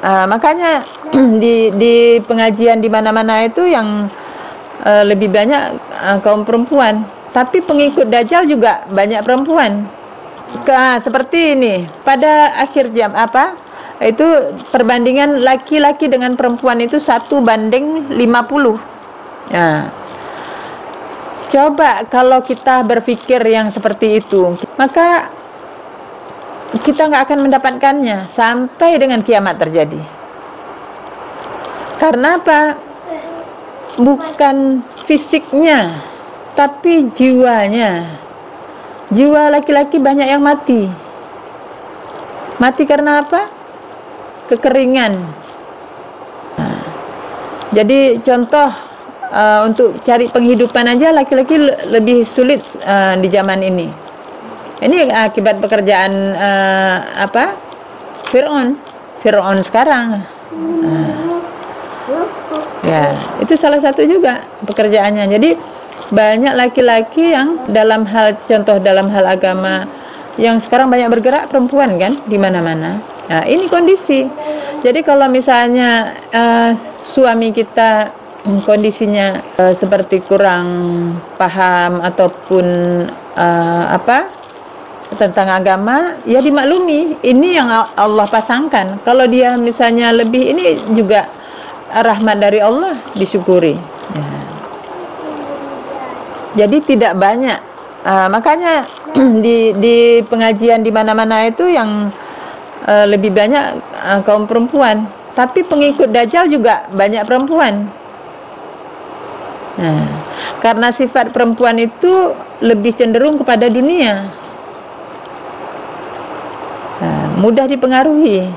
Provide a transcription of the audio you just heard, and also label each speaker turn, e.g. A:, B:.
A: Makanya di pengajian di mana-mana itu yang lebih banyak kaum perempuan. Tapi pengikut Dajjal juga banyak perempuan. Seperti ini, pada akhir jam itu perbandingan laki-laki dengan perempuan itu 1:50. Nah, coba kalau kita berpikir yang seperti itu, maka kita nggak akan mendapatkannya sampai dengan kiamat terjadi. Karena apa? Bukan fisiknya, tapi jiwanya. Jiwa laki-laki banyak yang mati. Mati karena apa? Kekeringan. Jadi contoh, untuk cari penghidupan aja laki-laki lebih sulit di zaman ini. Ini akibat pekerjaan Fir'aun sekarang. Ya, itu salah satu juga pekerjaannya. Jadi banyak laki-laki yang dalam hal agama yang sekarang banyak bergerak perempuan kan di mana-mana. Nah, ini kondisi. Jadi kalau misalnya suami kita kondisinya seperti kurang paham ataupun tentang agama, ya dimaklumi. Ini yang Allah pasangkan. Kalau dia misalnya lebih, ini juga rahmat dari Allah, disyukuri. Ya. Jadi tidak banyak. Makanya di pengajian di mana-mana itu yang lebih banyak kaum perempuan. Tapi pengikut Dajjal juga banyak perempuan. Nah, karena sifat perempuan itu lebih cenderung kepada dunia, mudah dipengaruhi.